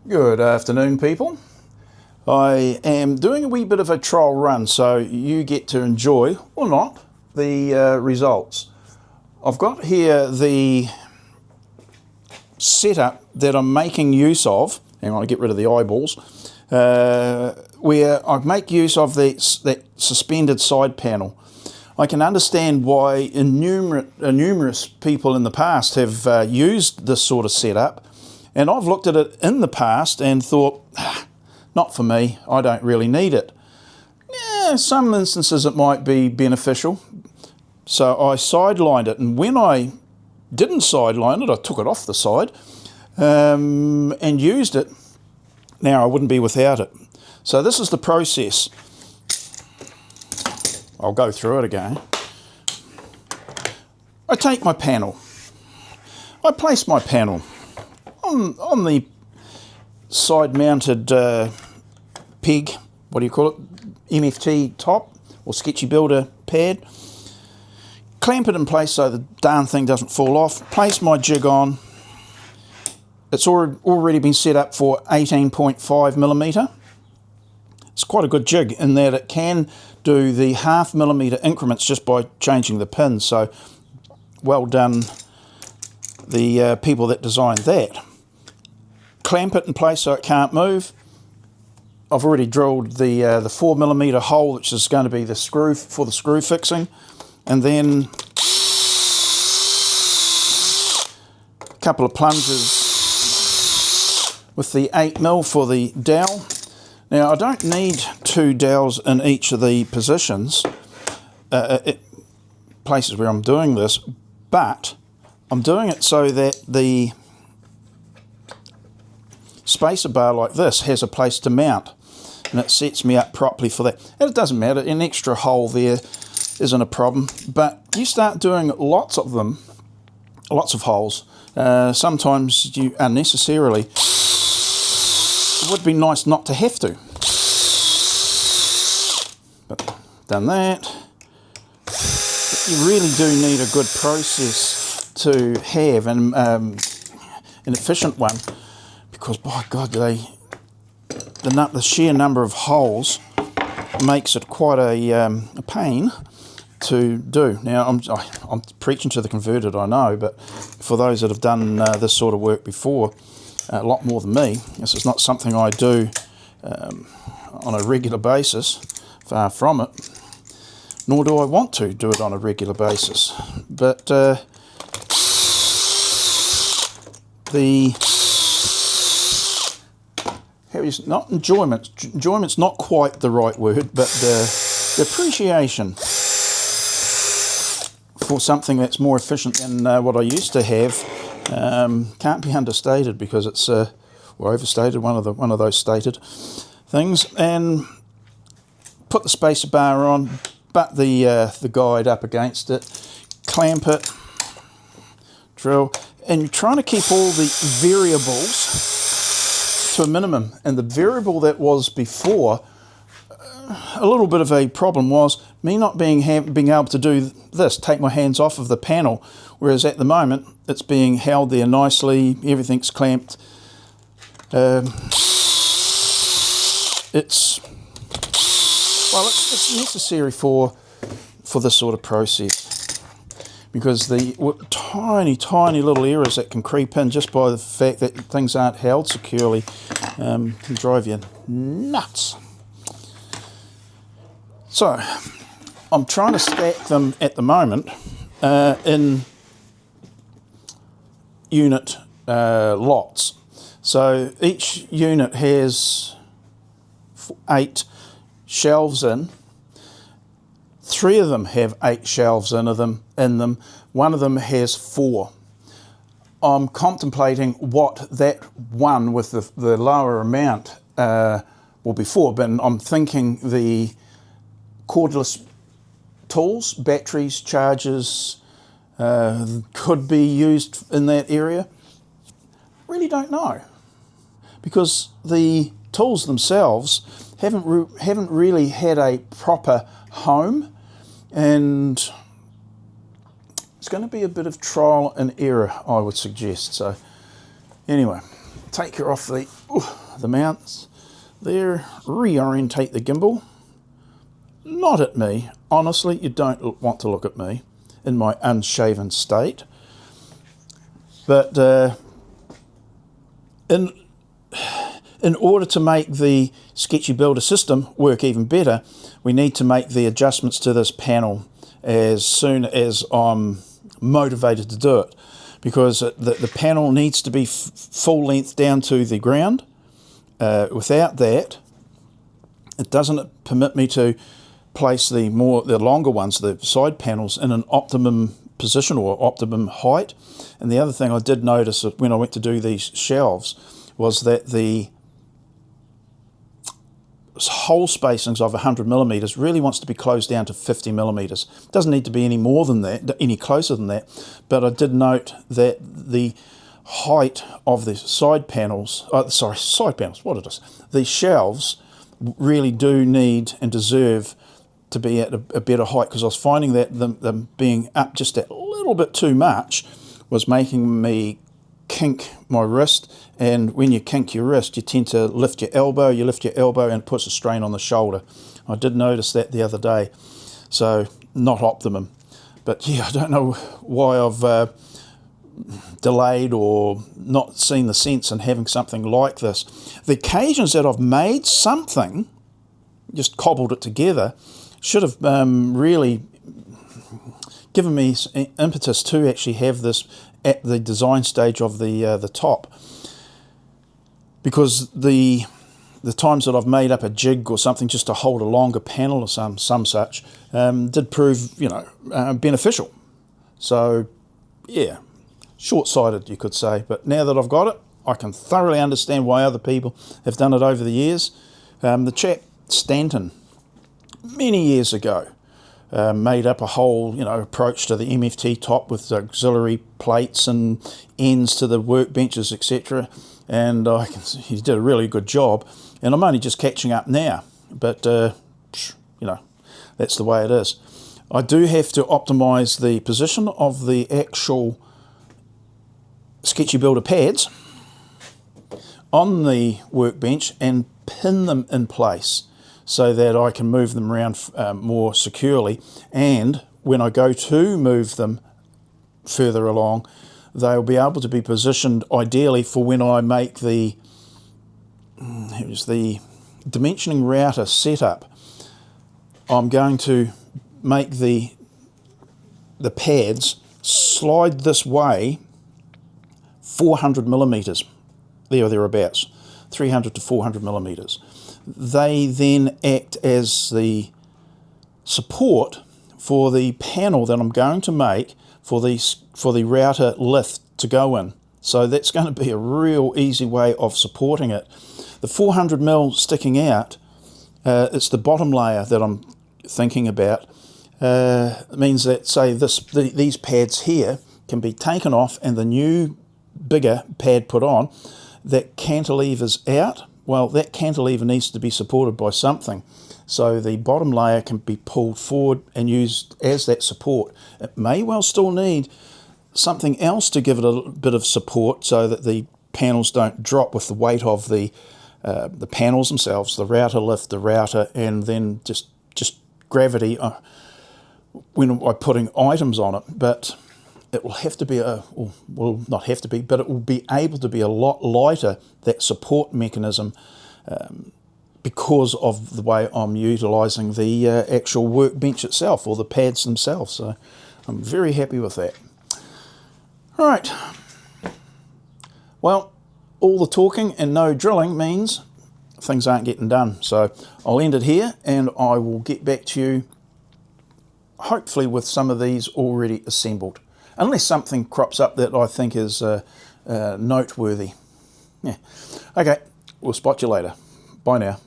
Good afternoon, people. I am doing a wee bit of a trial run so you get to enjoy, or not, the results. I've got here the setup that I'm making use of. Hang on, I get rid of the eyeballs. Where I make use of that suspended side panel. I can understand why numerous people in the past have used this sort of setup, and I've looked at it in the past and thought, not for me, I don't really need it. Yeah, some instances it might be beneficial, so I sidelined it, and when I didn't sideline it, I took it off the side and used it. Now I wouldn't be without it. So this is the process. I'll go through it again. I take my panel. I place my panel on the side-mounted peg, what do you call it, MFT top or sketchy builder pad. Clamp it in place so the darn thing doesn't fall off. Place my jig on. It's already been set up for 18.5mm. It's quite a good jig in that it can do the half-millimetre increments just by changing the pins. So well done, the people that designed that. Clamp it in place so it can't move. I've already drilled the 4mm hole, which is going to be the screw for the screw fixing, and then a couple of plunges with the 8mm for the dowel. Now I don't need two dowels in each of the positions, places where I'm doing this, but I'm doing it so that the spacer bar like this has a place to mount, and it sets me up properly for that. And it doesn't matter, an extra hole there isn't a problem, but you start doing lots of them, lots of holes, sometimes you unnecessarily, it would be nice not to have to. But done that. But you really do need a good process to have, and an efficient one, because by God, the sheer number of holes makes it quite a pain to do. Now I'm preaching to the converted, I know, but for those that have done this sort of work before, a lot more than me, this is not something I do on a regular basis, far from it, nor do I want to do it on a regular basis. But not enjoyment's not quite the right word, but the appreciation for something that's more efficient than what I used to have can't be understated, because it's or overstated, one of those stated things. And put the spacer bar on, butt the guide up against it, clamp it, drill, and you're trying to keep all the variables to a minimum. And the variable that was before, a little bit of a problem was me not being able to do this, take my hands off of the panel, whereas at the moment it's being held there nicely, everything's clamped. It's necessary for this sort of process, because the tiny little errors that can creep in just by the fact that things aren't held securely can drive you nuts. So I'm trying to stack them at the moment in unit lots. So each unit has 8 shelves in. 3 of them have 8 shelves in them. One of them has 4. I'm contemplating what that one with the lower amount will be for, but I'm thinking the cordless tools, batteries, chargers, could be used in that area. Really don't know, because the tools themselves haven't really had a proper home, and it's going to be a bit of trial and error, I would suggest. So anyway, take her off the mounts there, reorientate the gimbal. Not at me. Honestly, you don't want to look at me in my unshaven state. But in order to make the Sketchy Builder system work even better, we need to make the adjustments to this panel as soon as I'm motivated to do it, because the panel needs to be full length down to the ground. Without that, it doesn't permit me to place the longer ones, the side panels, in an optimum position or optimum height. And the other thing I did notice when I went to do these shelves was that the hole spacings of 100mm really wants to be closed down to 50mm. Doesn't need to be any more than that, any closer than that, but I did note that the height of the side panels, the shelves really do need and deserve to be at a better height, because I was finding that them being up just a little bit too much was making me kink my wrist, and when you kink your wrist you tend to lift your elbow, and it puts a strain on the shoulder. I did notice that the other day, so not optimum. But yeah, I don't know why I've delayed or not seen the sense in having something like this. The occasions that I've made something, just cobbled it together, should have really given me impetus to actually have this at the design stage of the top, because the times that I've made up a jig or something just to hold a longer panel or some such did prove, beneficial. So yeah, short-sighted you could say, but now that I've got it, I can thoroughly understand why other people have done it over the years. The chap Stanton, many years ago, made up a whole approach to the MFT top with auxiliary plates and ends to the workbenches, etc. And he did a really good job, and I'm only just catching up now, but that's the way it is. I do have to optimize the position of the actual Sketchy Builder pads on the workbench and pin them in place so that I can move them around more securely, and when I go to move them further along, they'll be able to be positioned ideally for when I make the dimensioning router setup. I'm going to make the pads slide this way 400mm, there or thereabouts, 300 to 400mm. They then act as the support for the panel that I'm going to make for the router lift to go in. So that's going to be a real easy way of supporting it. The 400mm sticking out, it's the bottom layer that I'm thinking about. It means that, say, these pads here can be taken off and the new bigger pad put on. That cantilever's out. Well, that cantilever needs to be supported by something, so the bottom layer can be pulled forward and used as that support. It may well still need something else to give it a bit of support so that the panels don't drop with the weight of the panels themselves, the router lift, the router, and then just gravity when I'm putting items on it. But it will have to be not have to be, but it will be able to be a lot lighter, that support mechanism, because of the way I'm utilising the actual workbench itself, or the pads themselves. So I'm very happy with that. All right. Well, all the talking and no drilling means things aren't getting done. So I'll end it here, and I will get back to you hopefully with some of these already assembled, unless something crops up that I think is noteworthy. Yeah. Okay, we'll spot you later. Bye now.